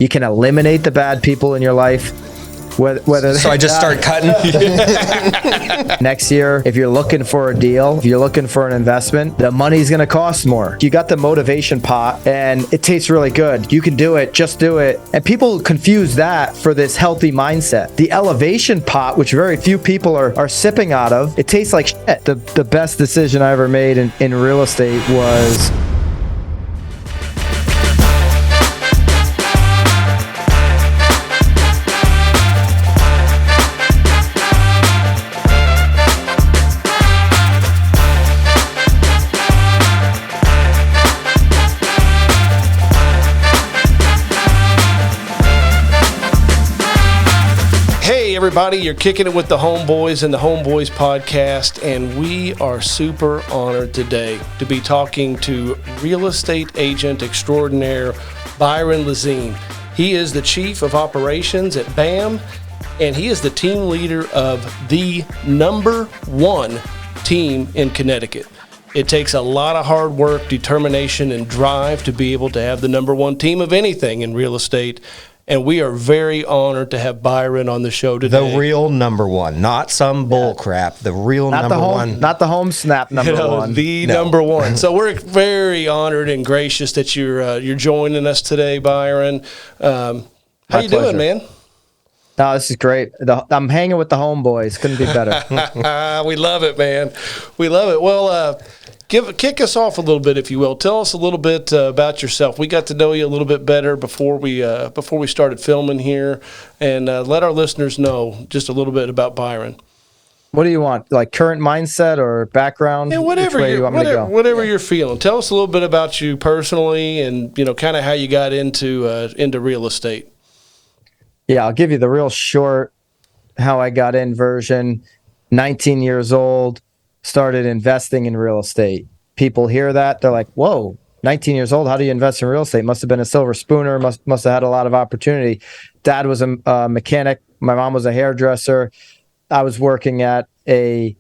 You can eliminate the bad people in your life. So I just start cutting? Next year, if you're looking for a deal, if you're looking for an investment, the money's going to cost more. You got the motivation pot and it tastes really good. You can do it, just do it. And people confuse that for this healthy mindset. The elevation pot, which very few people are sipping out of, it tastes like shit. The best decision I ever made in real estate was... Everybody, you're kicking it with the Homeboys and the Homeboys podcast, and we are super honored today to be talking to real estate agent extraordinaire Byron Lazine. He is the chief of operations at BAM, and he is the team leader of the #1 team in Connecticut. It takes a lot of hard work, determination, and drive to be able to have the #1 team of anything in real estate. And we are very honored to have Byron on the show today. The real #1, not some bull crap. The real #1. Not the home snap #1. The #1. So we're very honored and gracious that you're joining us today, Byron. How you doing, man? No, this is great. I'm hanging with the Homeboys. Couldn't be better. We love it, man. We love it. Well, kick us off a little bit, if you will. Tell us a little bit about yourself. We got to know you a little bit better before we started filming here, and let our listeners know just a little bit about Byron. What do you want? Like current mindset or background? Yeah, whatever you're feeling. Tell us a little bit about you personally, and kind of how you got into real estate. Yeah, I'll give you the real short how I got in version. 19 years old. Started investing in real estate. People hear that, they're like, whoa, 19 years old, how do you invest in real estate? Must have been a silver spooner, must have had a lot of opportunity. Dad was a mechanic. My mom was a hairdresser. I was working at a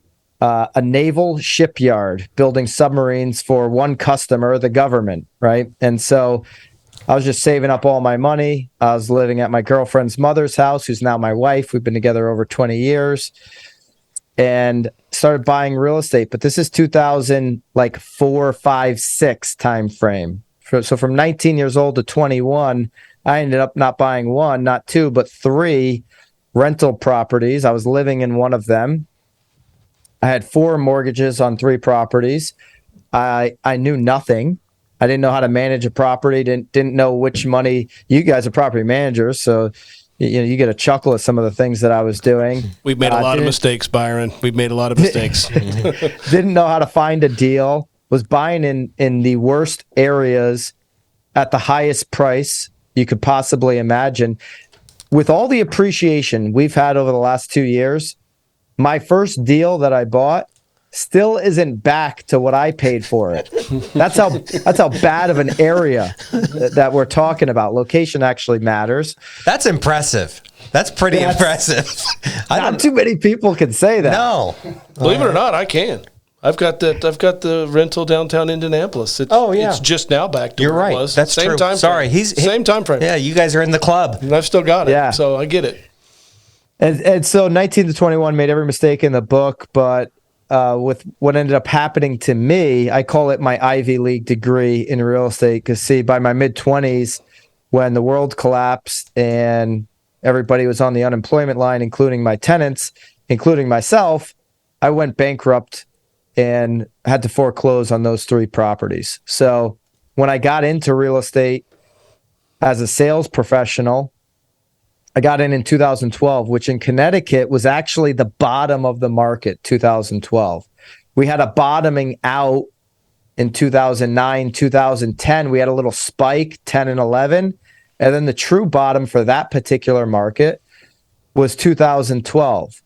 naval shipyard building submarines for one customer, the government, right? And so I was just saving up all my money. I was living at my girlfriend's mother's house, who's now my wife. We've been together over 20 years. And started buying real estate, but this is 2004, 5, 6 time frame. So from 19 years old to 21, I ended up not buying 1, not 2, but 3 rental properties. I was living in one of them. I had 4 mortgages on 3 properties. I knew nothing. I didn't know how to manage a property. Didn't know which money. You guys are property managers, so you get a chuckle at some of the things that I was doing. We've made a lot of mistakes, Byron. We've made a lot of mistakes. Didn't know how to find a deal. Was buying in the worst areas at the highest price you could possibly imagine. With all the appreciation we've had over the last 2 years, my first deal that I bought still isn't back to what I paid for it. That's how bad of an area that we're talking about. Location actually matters. That's impressive. That's pretty impressive. Not too many people can say that. No. Believe it or not, I can. I've got the rental downtown Indianapolis. It's just now back to You're where right. it was. That's same true. Time Sorry, frame. Same time frame. Yeah, you guys are in the club. And I've still got it. Yeah. So I get it. And so 19 to 21 made every mistake in the book, but with what ended up happening to me, I call it my Ivy League degree in real estate. Because see, by my mid-20s, when the world collapsed and everybody was on the unemployment line, including my tenants, including myself, I went bankrupt and had to foreclose on those 3 properties. So when I got into real estate as a sales professional, I got in 2012, which in Connecticut was actually the bottom of the market, 2012. We had a bottoming out in 2009, 2010. We had a little spike, 10 and 11. And then the true bottom for that particular market was 2012.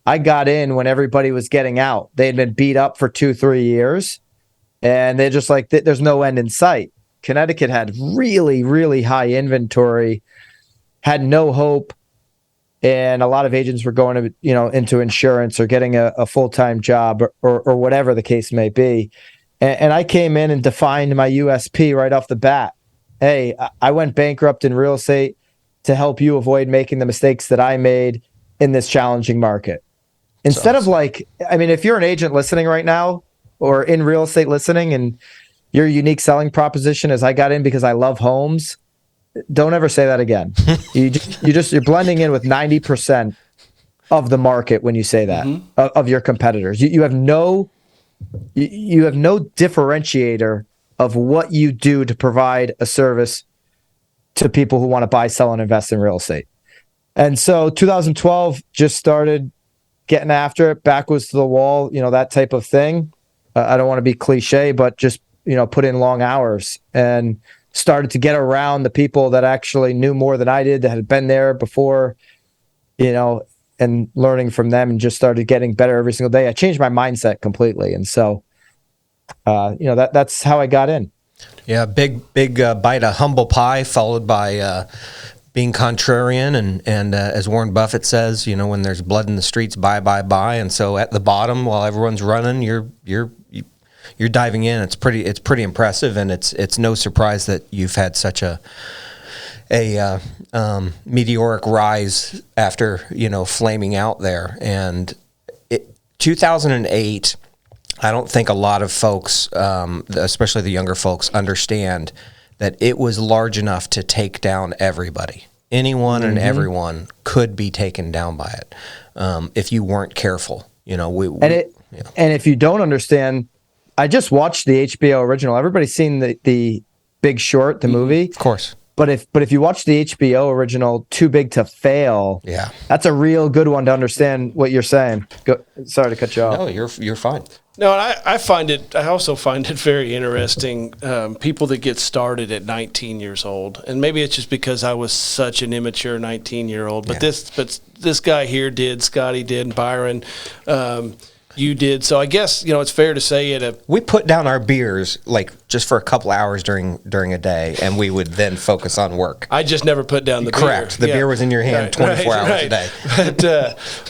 I got in when everybody was getting out. They had been beat up for 2-3 years. And they're just like, there's no end in sight. Connecticut had really, really high inventory, had no hope, and a lot of agents were going to, into insurance or getting a full-time job or whatever the case may be. And I came in and defined my USP right off the bat. hey, I went bankrupt in real estate to help you avoid making the mistakes that I made in this challenging market. Instead of like, I mean, if you're an agent listening right now or in real estate listening and your unique selling proposition is I got in because I love homes, don't ever say that again. You're blending in with 90% of the market when you say that of your competitors. You have no differentiator of what you do to provide a service to people who want to buy, sell, and invest in real estate. And so 2012 just started getting after it, backwards to the wall, that type of thing. I don't want to be cliche, but just, put in long hours and started to get around the people that actually knew more than I did, that had been there before, and learning from them, and just started getting better every single day. I changed my mindset completely. And so, that's how I got in. Yeah. Big bite of humble pie, followed by, being contrarian, and as Warren Buffett says, when there's blood in the streets, buy. And so at the bottom, while everyone's running, you're diving in. It's pretty impressive, and it's no surprise that you've had such a meteoric rise after flaming out there. And 2008, I don't think a lot of folks, especially the younger folks, understand that it was large enough to take down everybody. Anyone and everyone could be taken down by it if you weren't careful. And if you don't understand, I just watched the HBO original. Everybody's seen the Big Short, the movie, of course. But if you watch the HBO original, Too Big to Fail, yeah, that's a real good one to understand what you're saying. Sorry to cut you off. No, you're fine. No, I also find it very interesting, people that get started at 19 years old. And maybe it's just because I was such an immature 19-year-old, but this guy here did, Scotty did, Byron, you did. So I guess, it's fair to say we put down our beers like just for a couple hours during a day, and we would then focus on work. I just never put down the beer. Correct. The beer was in your hand 24 hours a day.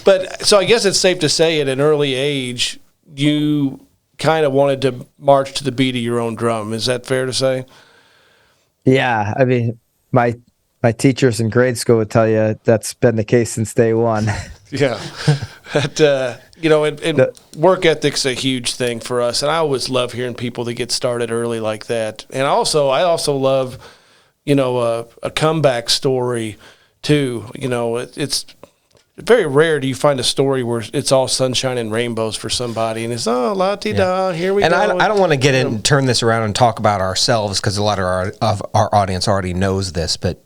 But so I guess it's safe to say at an early age, you kind of wanted to march to the beat of your own drum. Is that fair to say? Yeah. I mean, my teachers in grade school would tell you that's been the case since day one. Yeah. And work ethic's a huge thing for us. And I always love hearing people that get started early like that. And I also love, a comeback story too. It's very rare do you find a story where it's all sunshine and rainbows for somebody, and it's la-ti-da, here we go. And I don't want to get in, turn this around and talk about ourselves, because a lot of our audience already knows this, but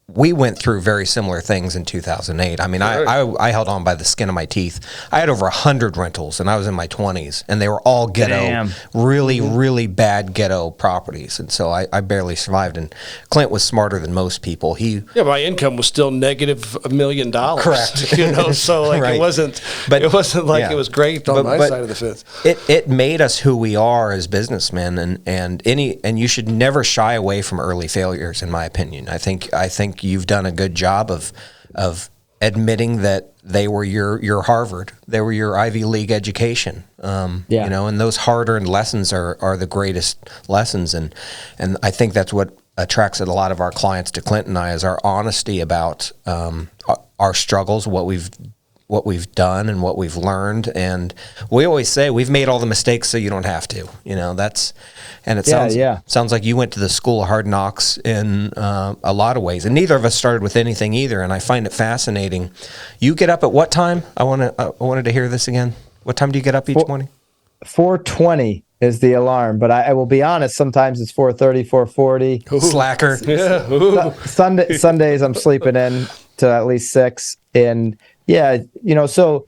we went through very similar things in 2008. I mean, I held on by the skin of my teeth. I had over 100 rentals, and I was in my 20s, and they were all ghetto, really bad ghetto properties. And so I barely survived. And Clint was smarter than most people. My income was still negative $1 million. Correct. So right. it wasn't like it was great on my side of the fence. It made us who we are as businessmen, and you should never shy away from early failures, in my opinion. I think you've done a good job of admitting that they were your Harvard, they were your Ivy League education. And those hard-earned lessons are the greatest lessons, and I think that's what attracts a lot of our clients to Clint and I, is our honesty about our struggles, what we've done and what we've learned. And we always say we've made all the mistakes so you don't have to. Sounds like you went to the school of hard knocks in a lot of ways, and neither of us started with anything either. And I find it fascinating. You get up at what time? I wanted to hear this again. What time do you get up each morning? 4:20 is the alarm, but I will be honest, sometimes it's 4:30, 4:40. Slacker. Yeah. Sundays I'm sleeping in to at least 6. And so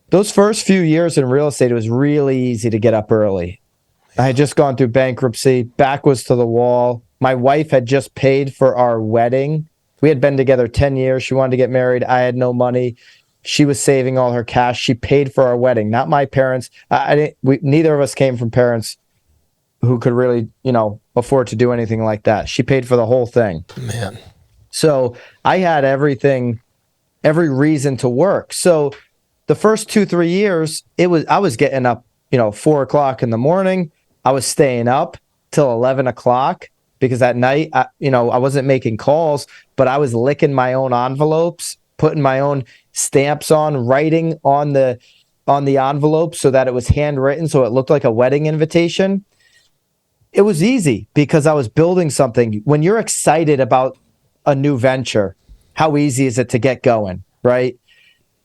those first few years in real estate, it was really easy to get up early. I had just gone through bankruptcy, back was to the wall. My wife had just paid for our wedding. We had been together 10 years. She wanted to get married. I had no money. She was saving all her cash. She paid for our wedding, not my parents. Neither of us came from parents who could really, afford to do anything like that. She paid for the whole thing. Man. So I had every reason to work. So the first 2-3 years, I was getting up, 4 o'clock in the morning. I was staying up. till 11 o'clock because at night, I wasn't making calls, but I was licking my own envelopes, putting my own stamps on, writing on the envelope so that it was handwritten, so it looked like a wedding invitation. It was easy because I was building something. When you're excited about a new venture, how easy is it to get going, right?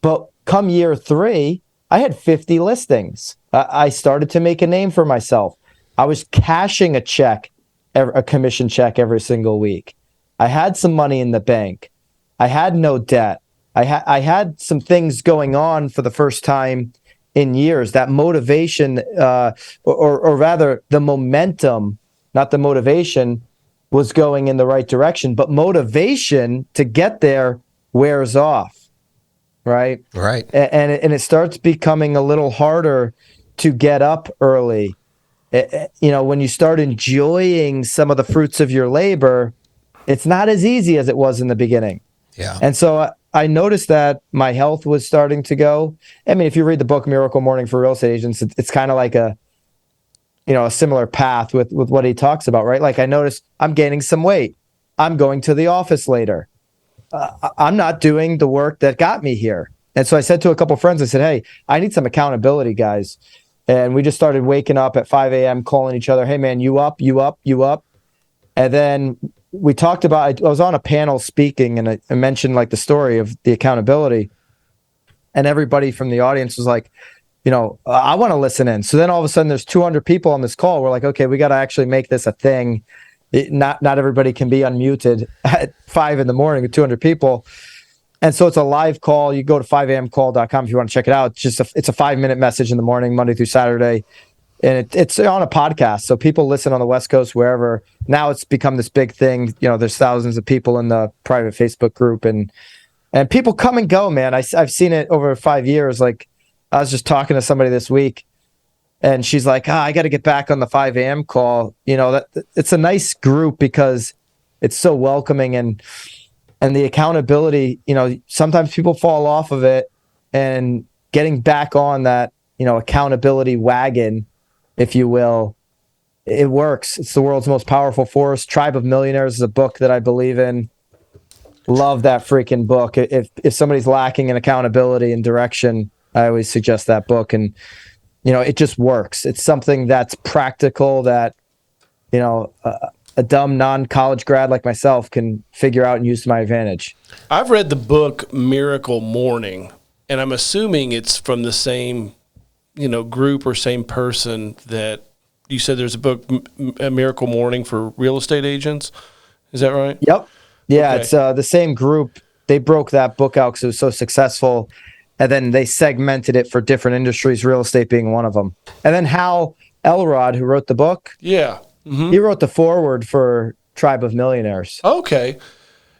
But come year 3, I had 50 listings. I started to make a name for myself. I was cashing a commission check every single week. I had some money in the bank. I had no debt. I had some things going on for the first time in years. That motivation, or rather the momentum, not the motivation, was going in the right direction. But motivation to get there wears off. Right. And it starts becoming a little harder to get up early. When you start enjoying some of the fruits of your labor, it's not as easy as it was in the beginning. Yeah. And so I noticed that my health was starting to go. I mean, if you read the book Miracle Morning for Real Estate Agents, it's kind of like a similar path with what he talks about, right? Like I noticed I'm gaining some weight. I'm going to the office later. I'm not doing the work that got me here. And so I said to a couple of friends, I said, hey, I need some accountability, guys. And we just started waking up at 5 a.m., calling each other, hey, man, you up, you up, you up. And then we talked about, I was on a panel speaking, and I mentioned like the story of the accountability. And everybody from the audience was like, I want to listen in. So then all of a sudden there's 200 people on this call. We're like, okay, we got to actually make this a thing. Not everybody can be unmuted at 5 a.m. with 200 people. And so it's a live call. You go to 5amcall.com if you want to check it out. It's a 5-minute message in the morning, Monday through Saturday. And it's on a podcast. So people listen on the West Coast, wherever. Now it's become this big thing. There's thousands of people in the private Facebook group, and people come and go, man. I've seen it over 5 years. Like I was just talking to somebody this week, and she's like, I got to get back on the 5 a.m. call. That it's a nice group because it's so welcoming, and the accountability, sometimes people fall off of it, and getting back on that, accountability wagon, if you will, it works. It's the world's most powerful force. Tribe of Millionaires is a book that I believe in. Love that freaking book. If somebody's lacking in accountability and direction, I always suggest that book. And it just works. It's something that's practical that, a dumb non-college grad like myself can figure out and use to my advantage. I've read the book Miracle Morning, and I'm assuming it's from the same, group or same person that you said there's a book, Miracle Morning for Real Estate Agents. Is that right? Yep. Yeah, Okay. It's the same group. They broke that book out because it was so successful. And then they segmented it for different industries, real estate being one of them. And then Hal Elrod, who wrote the book, Yeah. Mm-hmm. he wrote the foreword for Tribe of Millionaires. Okay.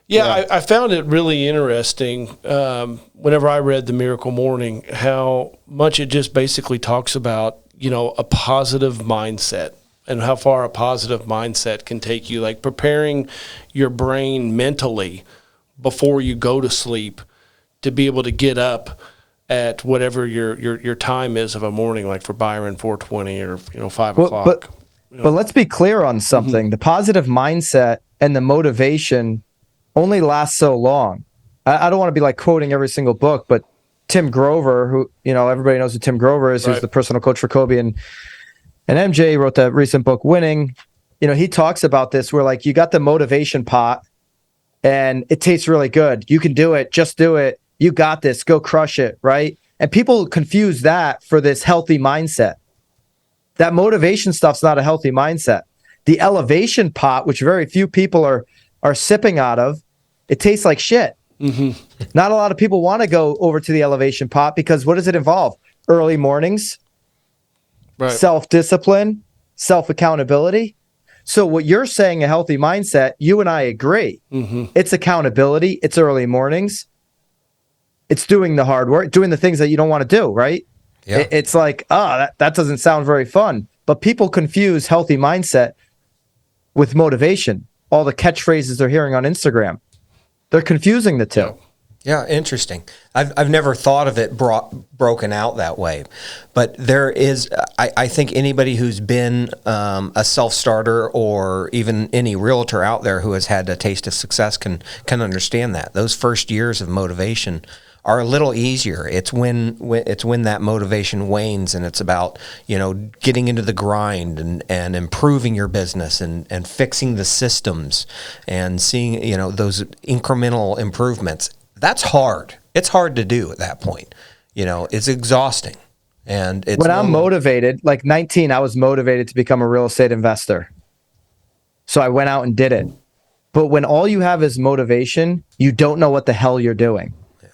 Yeah. I found it really interesting whenever I read The Miracle Morning, how much it just basically talks about, a positive mindset and how far a positive mindset can take you, like preparing your brain mentally before you go to sleep to be able to get up at whatever your time is of a morning, like for Byron, 4:20 or 5 o'clock. But let's be clear on something. The positive mindset and the motivation only lasts so long. I don't want to be like quoting every single book, but Tim Grover, who everybody knows who Tim Grover is, Right. who's the personal coach for Kobe and MJ, wrote that recent book, Winning. He talks about this where like you got the motivation pot and it tastes really good. You can do it. Just do it. You got this. Go crush it. Right. And people confuse that for this healthy mindset. That motivation stuff's not a healthy mindset. The elevation pot, which very few people are sipping out of, it tastes like shit. Mm-hmm. Not a lot of people want to go over to the elevation pot because what does it involve? Early mornings, Right. self-discipline, self-accountability. So what you're saying, a healthy mindset, you and I agree. Mm-hmm. It's accountability. It's early mornings. It's doing the hard work, doing the things that you don't want to do, right? Yeah. It's like, that doesn't sound very fun. But people confuse healthy mindset with motivation. All the catchphrases they're hearing on Instagram. They're confusing the two. Yeah, interesting. I've never thought of it broken out that way, but there is. I think anybody who's been a self-starter or even any realtor out there who has had a taste of success can understand that. Those first years of motivation are a little easier. It's when that motivation wanes, and it's about getting into the grind and improving your business and fixing the systems and seeing those incremental improvements. That's hard. It's hard to do at that point. It's exhausting. And it's when I'm motivated, like 19, I was motivated to become a real estate investor. So I went out and did it. But when all you have is motivation, you don't know what the hell you're doing. Yeah.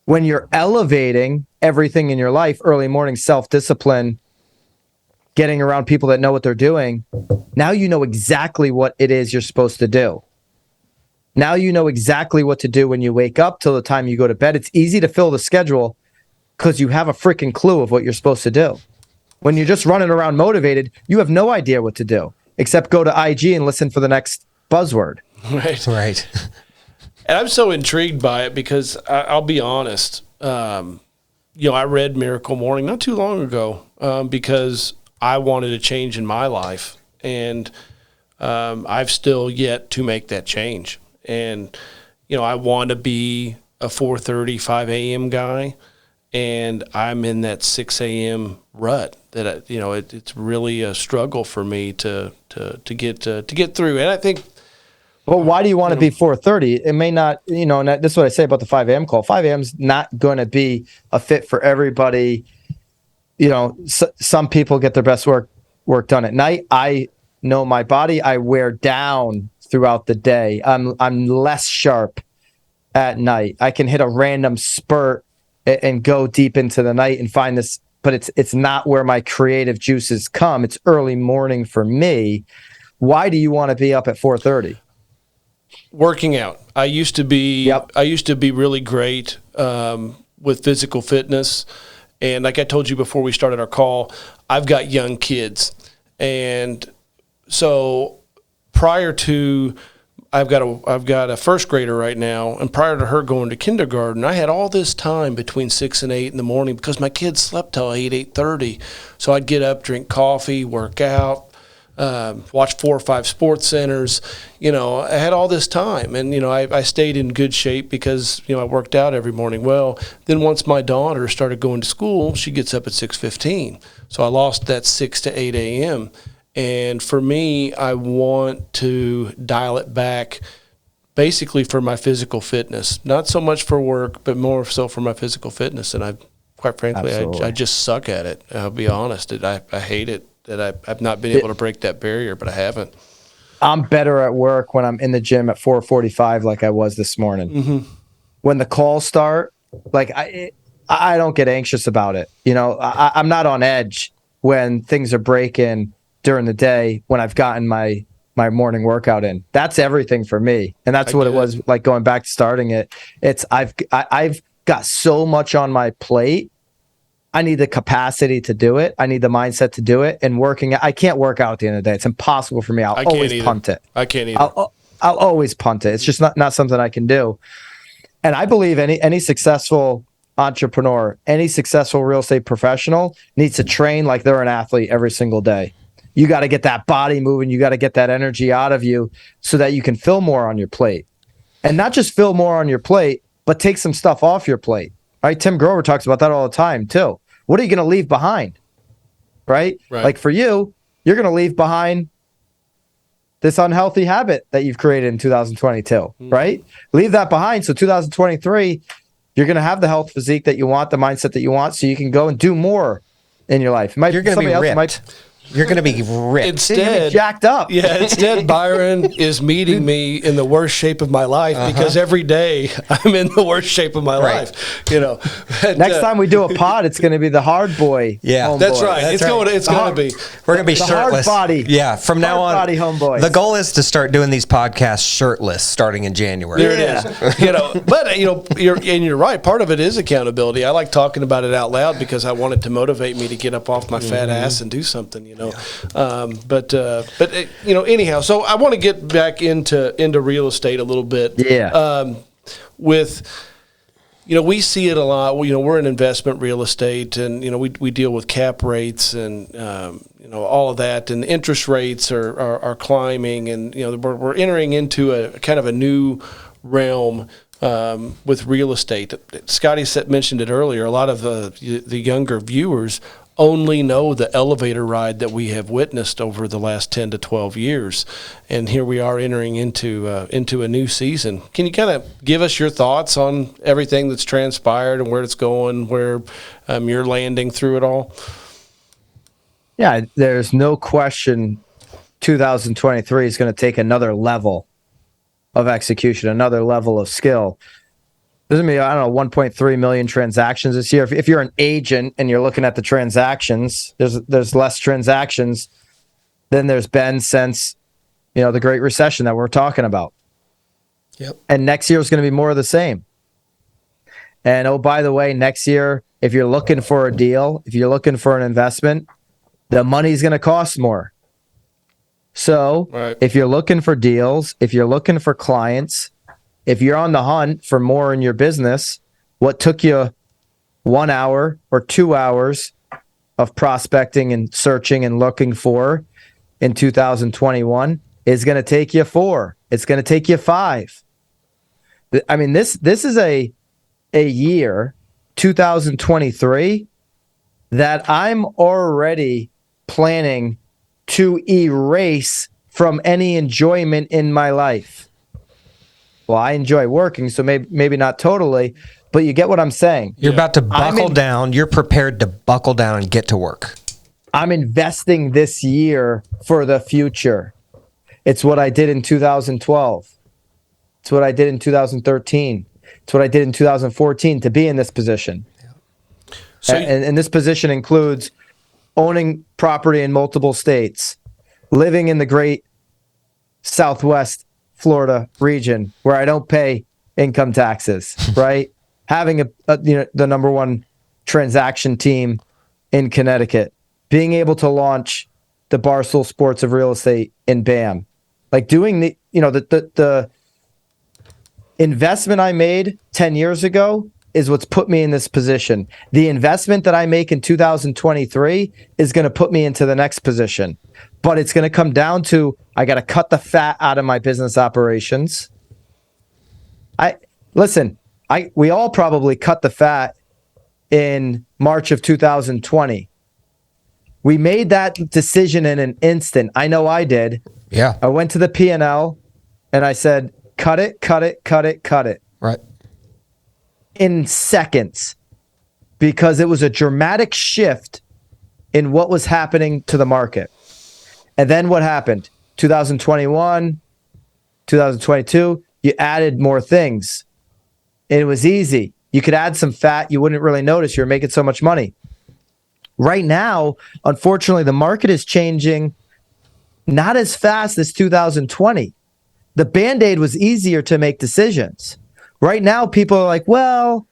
When you're elevating everything in your life, early morning self-discipline, getting around people that know what they're doing, now you know exactly what it is you're supposed to do. Now you know exactly what to do when you wake up till the time you go to bed. It's easy to fill the schedule because you have a freaking clue of what you're supposed to do. When you're just running around motivated, you have no idea what to do except go to IG and listen for the next buzzword. Right. And I'm so intrigued by it because I'll be honest. I read Miracle Morning not too long ago because I wanted a change in my life, and I've still yet to make that change. And, I want to be a 4:30, 5 a.m. guy, and I'm in that 6 a.m. rut that, it's really a struggle for me to get through. And I think. Well, why do you want to be 4:30? It may not, and this is what I say about the 5 a.m. call. 5 a.m. is not going to be a fit for everybody. Some people get their best work done at night. I know my body. I wear down throughout the day. I'm less sharp at night. I can hit a random spurt and go deep into the night and find this, but it's not where my creative juices come. It's early morning for me. Why do you want to be up at 4:30? Working out. I used to be really great with physical fitness, and like I told you before we started our call, I've got young kids, and so prior to, I've got a first grader right now, and prior to her going to kindergarten, I had all this time between 6 and 8 in the morning because my kids slept till 8:30. So I'd get up, drink coffee, work out, watch 4 or 5 sports centers. I had all this time, and I stayed in good shape because I worked out every morning. Well, then once my daughter started going to school, she gets up at 6:15, so I lost that 6 to 8 a.m. And for me, I want to dial it back basically for my physical fitness, not so much for work, but more so for my physical fitness. And quite frankly, I just suck at it. I'll be honest. I hate it that I've not been able to break that barrier, but I haven't. I'm better at work when I'm in the gym at 4:45 like I was this morning. Mm-hmm. When the calls start, like I don't get anxious about it. I'm not on edge when things are breaking during the day when I've gotten my morning workout in. That's everything for me. And that's what it was like going back to starting it. I've got so much on my plate. I need the capacity to do it. I need the mindset to do it. And working, I can't work out at the end of the day. It's impossible for me. I'll always punt it. I can't either. I'll always punt it. It's just not something I can do. And I believe any successful entrepreneur, any successful real estate professional needs to train like they're an athlete every single day. You got to get that body moving. You got to get that energy out of you so that you can fill more on your plate. And not just fill more on your plate, but take some stuff off your plate. Right? Tim Grover talks about that all the time too. What are you going to leave behind? Right? Like for you, you're going to leave behind this unhealthy habit that you've created in 2022, right? Leave that behind. So 2023, you're going to have the health physique that you want, the mindset that you want, so you can go and do more in your life. You're going to be ripped. You're going to be ripped. Instead, jacked up. Yeah, instead, Byron is meeting me in the worst shape of my life because every day I'm in the worst shape of my life. And, next time we do a pod, it's going to be the hard boy. Yeah, homeboy. That's right. It's going to be. We're going to be shirtless. Hard body. Yeah, from now on. Body homeboy. The goal is to start doing these podcasts shirtless starting in January. There it is. But you're right. Part of it is accountability. I like talking about it out loud because I want it to motivate me to get up off my fat ass and do something. Anyhow, so I want to get back into real estate a little bit. Yeah. With we see it a lot. We're in investment real estate, and we deal with cap rates and all of that, and interest rates are climbing, and we're entering into a kind of a new realm with real estate. Scotty mentioned it earlier. A lot of the younger viewers only know the elevator ride that we have witnessed over the last 10 to 12 years. And here we are entering into a new season. Can you kind of give us your thoughts on everything that's transpired and where it's going, where you're landing through it all? Yeah, there's no question 2023 is going to take another level of execution, another level of skill. There's going to be, 1.3 million transactions this year. If you're an agent and you're looking at the transactions, there's less transactions than there's been since, the Great Recession that we're talking about. Yep. And next year is going to be more of the same. And, oh, by the way, next year, if you're looking for a deal, if you're looking for an investment, the money's going to cost more. So right. If you're looking for deals, if you're looking for clients, if you're on the hunt for more in your business, what took you 1 hour or 2 hours of prospecting and searching and looking for in 2021 is going to take you 4. It's going to take you 5. I mean, this is a year, 2023, that I'm already planning to erase from any enjoyment in my life. Well, I enjoy working, so maybe not totally, but you get what I'm saying. You're about to buckle down. You're prepared to buckle down and get to work. I'm investing this year for the future. It's what I did in 2012. It's what I did in 2013. It's what I did in 2014 to be in this position. So, and this position includes owning property in multiple states, living in the great Southwest Florida region where I don't pay income taxes, right? Having the number one transaction team in Connecticut, being able to launch the Barstool Sports of Real Estate in BAM, like doing the investment I made 10 years ago is what's put me in this position. The investment that I make in 2023 is going to put me into the next position. But it's going to come down to, I got to cut the fat out of my business operations. We all probably cut the fat in March of 2020. We made that decision in an instant. I know I did. Yeah. I went to the P&L and I said, cut it, cut it, cut it, cut it. Right. In seconds, because it was a dramatic shift in what was happening to the market. And then what happened? 2021, 2022, you added more things. And it was easy. You could add some fat. You wouldn't really notice. You're making so much money. Right now, unfortunately, the market is changing not as fast as 2020. The Band-Aid was easier to make decisions. Right now, people are like, well,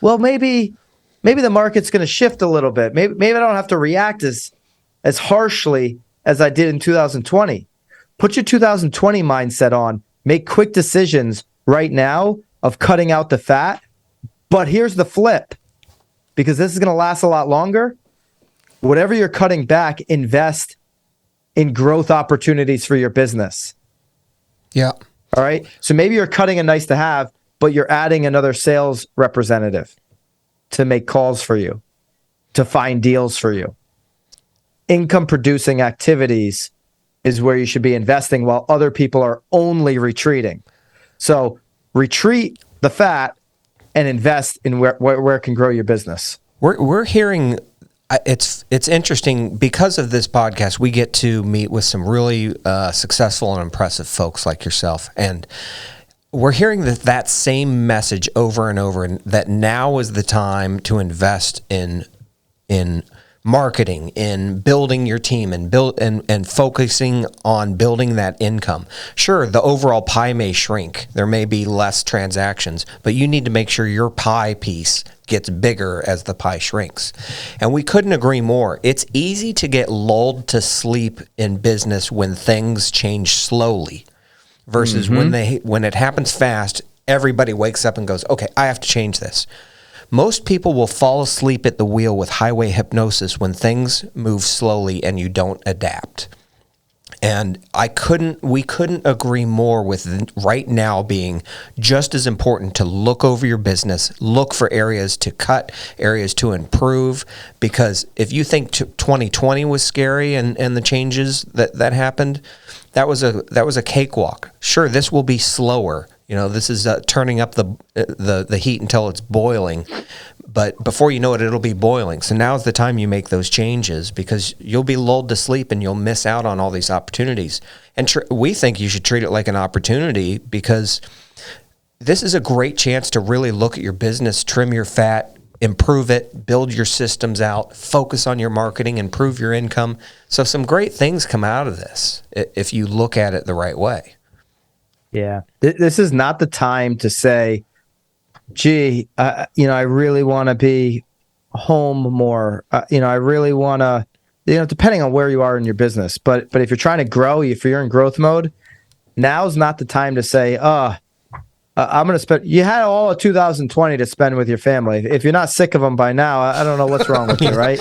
maybe the market's going to shift a little bit. Maybe I don't have to react as harshly as I did in 2020. Put your 2020 mindset on. Make quick decisions right now of cutting out the fat. But here's the flip, because this is going to last a lot longer. Whatever you're cutting back, invest in growth opportunities for your business. Yeah. All right. So maybe you're cutting a nice to have, but you're adding another sales representative to make calls for you, to find deals for you. Income producing activities is where you should be investing while other people are only retreating. So retreat the fat and invest in where it can grow your business. We're hearing, it's interesting because of this podcast, we get to meet with some really successful and impressive folks like yourself. And we're hearing that same message over and over, and that now is the time to invest in marketing, in building your team, and focusing on building that income. Sure, the overall pie may shrink. There may be less transactions, but you need to make sure your pie piece gets bigger as the pie shrinks. And we couldn't agree more. It's easy to get lulled to sleep in business when things change slowly versus when it happens fast. everybody wakes up and goes, okay, I have to change this. Most people will fall asleep at the wheel with highway hypnosis when things move slowly and you don't adapt. And we couldn't agree more with right now being just as important to look over your business, look for areas to cut, areas to improve. Because if you think 2020 was scary and the changes that happened, that was a cakewalk. Sure, this will be slower. This is turning up the heat until it's boiling. But before you know it, it'll be boiling. So now's the time you make those changes, because you'll be lulled to sleep and you'll miss out on all these opportunities. And we think you should treat it like an opportunity, because this is a great chance to really look at your business, trim your fat, improve it, build your systems out, focus on your marketing, improve your income. So some great things come out of this if you look at it the right way. Yeah. This is not the time to say, gee, I really want to be home more. I really want to, depending on where you are in your business. But if you're trying to grow, if you're in growth mode, now's not the time to say, I'm going to spend. You had all of 2020 to spend with your family. If you're not sick of them by now, I don't know what's wrong with you, right?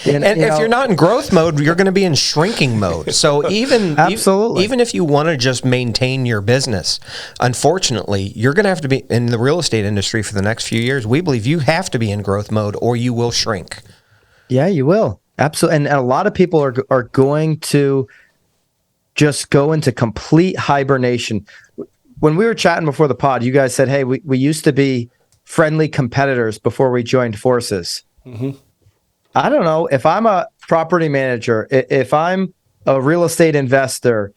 And if you're not in growth mode, you're going to be in shrinking mode. So absolutely, even if you want to just maintain your business, unfortunately, you're going to have to be in the real estate industry for the next few years. We believe you have to be in growth mode, or you will shrink. Yeah, you will. Absolutely. And a lot of people are going to just go into complete hibernation. When we were chatting before the pod, you guys said, hey, we used to be friendly competitors before we joined forces. Mm-hmm. I don't know. If I'm a property manager, if I'm a real estate investor,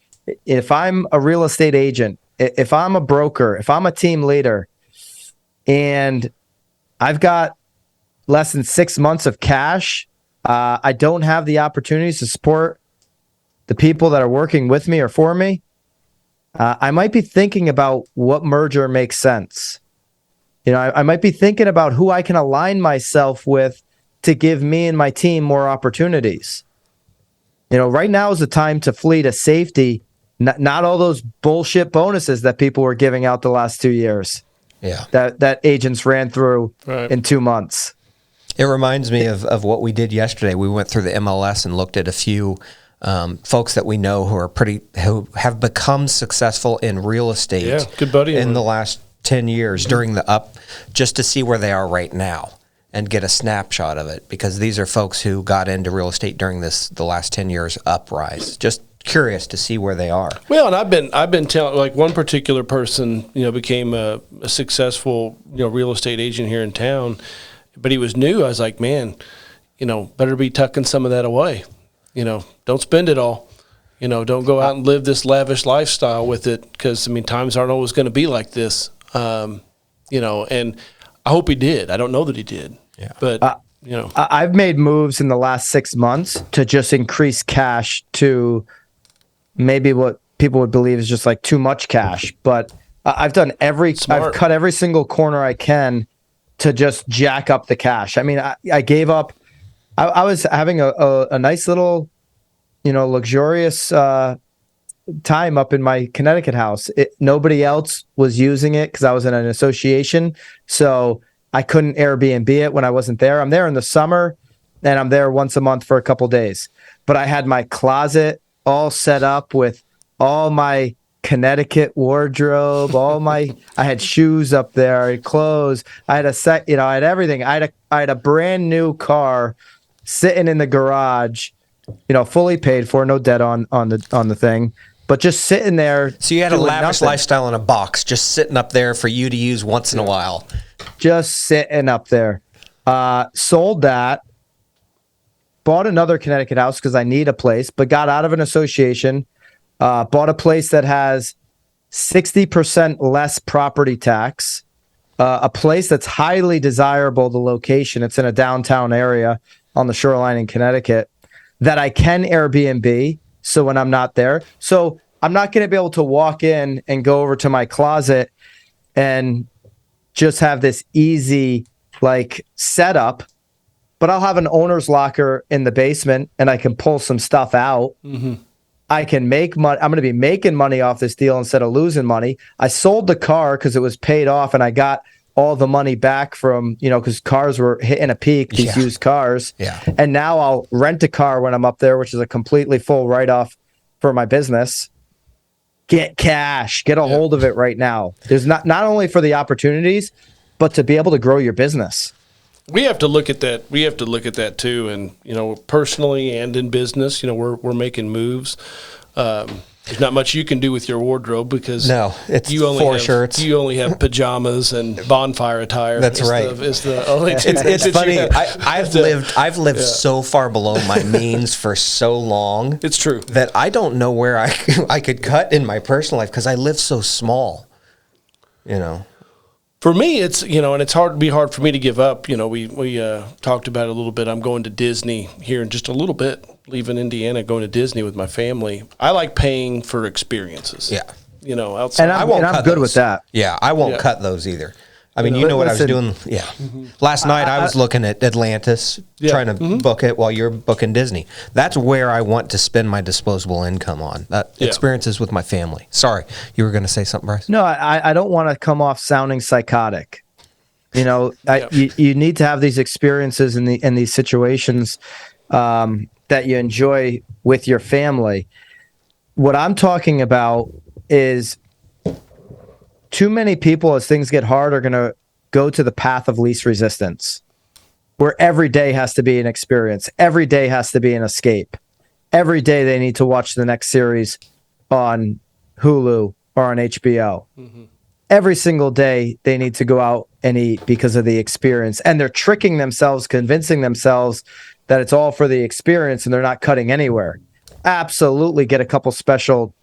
if I'm a real estate agent, if I'm a broker, if I'm a team leader, and I've got less than 6 months of cash, I don't have the opportunities to support the people that are working with me or for me, I might be thinking about what merger makes sense. I might be thinking about who I can align myself with to give me and my team more opportunities. Right now is the time to flee to safety, not all those bullshit bonuses that people were giving out the last 2 years. Yeah, that agents ran through in 2 months. It reminds me of what we did yesterday. We went through the MLS and looked at a few folks that we know who have become successful in real estate. Yeah, good buddy in the last 10 years during the up, just to see where they are right now and get a snapshot of it, because these are folks who got into real estate during the last 10 years uprise. Just curious to see where they are. Well, and I've been telling, like, one particular person, became a successful, real estate agent here in town, but he was new. I was like, man, better be tucking some of that away. Don't spend it all. Don't go out and live this lavish lifestyle with it, because, times aren't always going to be like this. And I hope he did. I don't know that he did. Yeah. But, I've made moves in the last 6 months to just increase cash to maybe what people would believe is just like too much cash. But I've cut every single corner I can to just jack up the cash. I gave up. I was having a nice little, luxurious time up in my Connecticut house. Nobody else was using it because I was in an association. So I couldn't Airbnb it when I wasn't there. I'm there in the summer, and I'm there once a month for a couple days. But I had my closet all set up with all my Connecticut wardrobe, I had shoes up there, I had clothes, I had I had everything. I had a brand new car sitting in the garage, fully paid for, no debt on the thing, but just sitting there. So you had a lavish lifestyle in a box, just sitting up there for you to use once in a while. Just sitting up there. Sold that, bought another Connecticut house because I need a place, but got out of an association, bought a place that has 60% less property tax, a place that's highly desirable, the location. It's in a downtown area on the shoreline in Connecticut that I can Airbnb. So when I'm not there, so I'm not going to be able to walk in and go over to my closet and just have this easy setup, but I'll have an owner's locker in the basement and I can pull some stuff out. Mm-hmm. I can make money. I'm going to be making money off this deal instead of losing money. I sold the car because it was paid off, and I got all the money back from, because cars were hitting a peak, these used cars. Yeah. And now I'll rent a car when I'm up there, which is a completely full write-off for my business. Get cash, get a hold of it right now. There's not only for the opportunities, but to be able to grow your business. We have to look at that. We have to look at that too. And, personally and in business, we're making moves. There's not much you can do with your wardrobe because it's you only four have, shirts. You only have pajamas and bonfire attire. That's right. Is the only it's funny. I've lived so far below my means for so long. It's true that I don't know where I could cut in my personal life because I live so small. For me, it's and it's hard for me to give up. We talked about it a little bit. I'm going to Disney here in just a little bit, leaving Indiana, going to Disney with my family. I like paying for experiences. Yeah, outside. And I'm good with that. Yeah, I won't cut those either. I mean, what I was doing. Yeah. Mm-hmm. Last night I was looking at Atlantis, trying to book it while you're booking Disney. That's where I want to spend my disposable income on. Experiences with my family. Sorry, you were going to say something, Bryce? No, I don't want to come off sounding psychotic. You need to have these experiences in these situations that you enjoy with your family. What I'm talking about is too many people, as things get hard, are going to go to the path of least resistance, where every day has to be an experience. Every day has to be an escape. Every day they need to watch the next series on Hulu or on HBO. Mm-hmm. Every single day they need to go out and eat because of the experience. And they're tricking themselves, convincing themselves that it's all for the experience and they're not cutting anywhere. Absolutely get a couple special,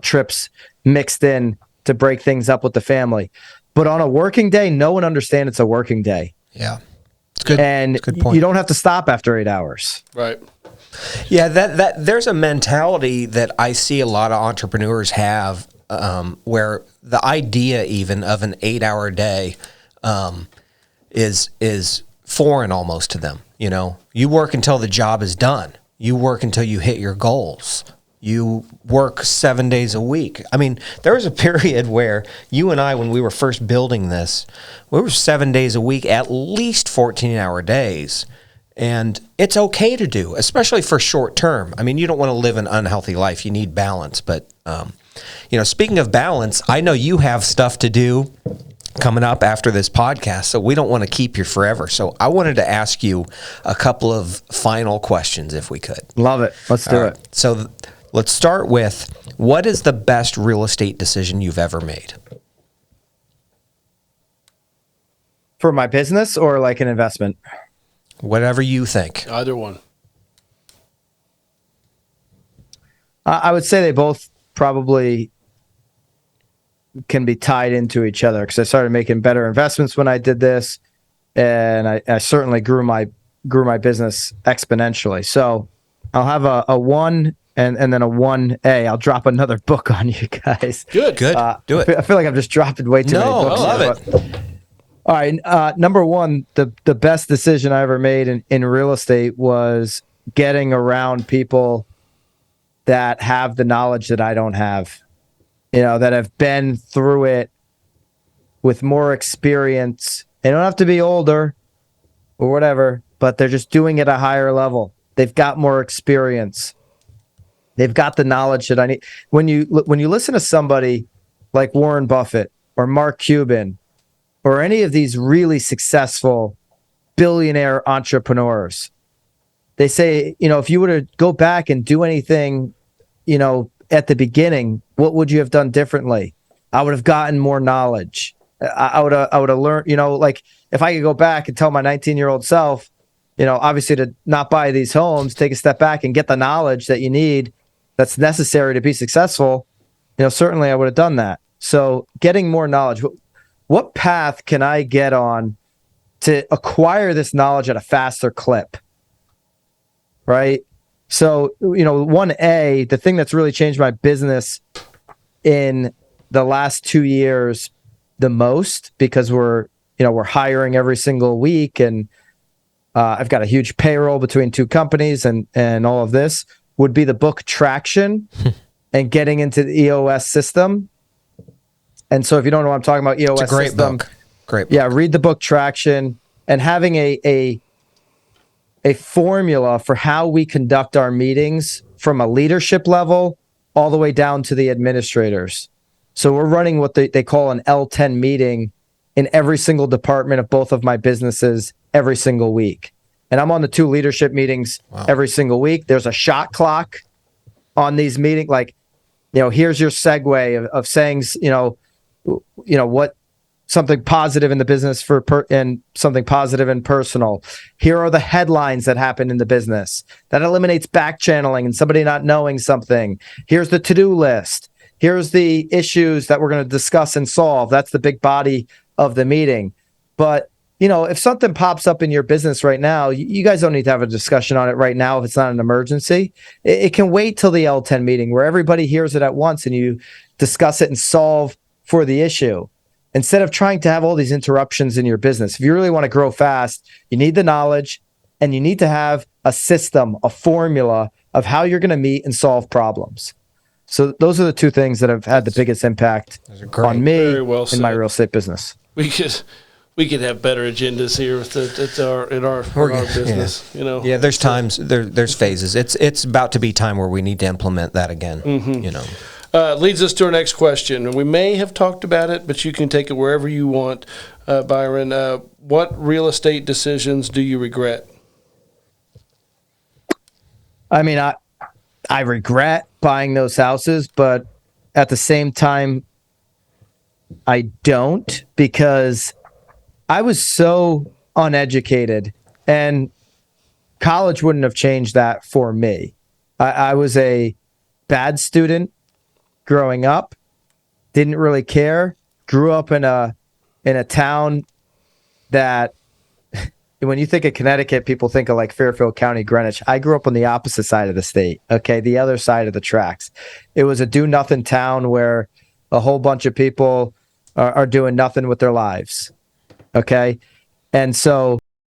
trips mixed in to break things up with the family. But on a working day, no one understands it's a working day. Yeah. It's good. And it's a good point. You don't have to stop after 8 hours. Right. Yeah, that there's a mentality that I see a lot of entrepreneurs have where the idea even of an 8-hour day is foreign almost to them. You work until the job is done. You work until you hit your goals. You work 7 days a week. I mean, there was a period where you and I, when we were first building this, we were 7 days a week, at least 14-hour days. And it's okay to do, especially for short term. I mean, you don't want to live an unhealthy life. You need balance. But, speaking of balance, I know you have stuff to do coming up after this podcast, so we don't want to keep you forever. So I wanted to ask you a couple of final questions if we could. Love it. Let's do it. So let's start with, what is the best real estate decision you've ever made? For my business or like an investment? Whatever you think. Either one. I would say they both probably can be tied into each other, because I started making better investments when I did this, and I certainly grew my business exponentially. So I'll have a 1 and then a 1A. I'll drop another book on you guys. Good. Do it. I feel like I'm just dropping way too many books. I love it. All right. Number 1, the best decision I ever made in real estate was getting around people that have the knowledge that I don't have, that have been through it with more experience. They don't have to be older or whatever, but they're just doing it at a higher level. They've got more experience. They've got the knowledge that I need. When you listen to somebody like Warren Buffett or Mark Cuban or any of these really successful billionaire entrepreneurs, they say, if you were to go back and do anything, at the beginning, what would you have done differently? I would have gotten more knowledge. I would have learned, like if I could go back and tell my 19-year-old self, obviously to not buy these homes, take a step back and get the knowledge that you need, that's necessary to be successful, certainly I would have done that. So getting more knowledge. What path can I get on to acquire this knowledge at a faster clip? Right? So, 1A, the thing that's really changed my business in the last 2 years the most, because we're hiring every single week, and I've got a huge payroll between 2 companies and all of this, would be the book Traction and getting into the EOS system. And so if you don't know what I'm talking about, EOS It's a great system, book. Great book. Yeah, read the book Traction, and having a formula for how we conduct our meetings from a leadership level all the way down to the administrators. So we're running what they call an L10 meeting in every single department of both of my businesses every single week. And I'm on the 2 leadership meetings every single week. There's a shot clock on these meetings. Like, here's your segue of saying, what something positive in the business and something positive and personal. Here are the headlines that happen in the business. That eliminates back channeling and somebody not knowing something. Here's the to-do list. Here's the issues that we're going to discuss and solve. That's the big body of the meeting. But, if something pops up in your business right now, you guys don't need to have a discussion on it right now if it's not an emergency. It can wait till the L10 meeting where everybody hears it at once and you discuss it and solve for the issue. Instead of trying to have all these interruptions in your business. If you really want to grow fast, you need the knowledge and you need to have a system, a formula of how you're going to meet and solve problems. So those are the 2 things that have had the biggest impact on me in my real estate business. We could have better agendas here in our business. Yeah. Yeah, there's times, there's phases. It's about to be time where we need to implement that again. Leads us to our next question. And we may have talked about it, but you can take it wherever you want, Byron. What real estate decisions do you regret? I mean, I regret buying those houses, but at the same time, I don't, because I was so uneducated and college wouldn't have changed that for me. I was a bad student growing up, didn't really care, grew up in a town that when you think of Connecticut, people think of like Fairfield County, Greenwich. I grew up on the opposite side of the state, okay, the other side of the tracks. It was a do-nothing town where a whole bunch of people are doing nothing with their lives, okay? And so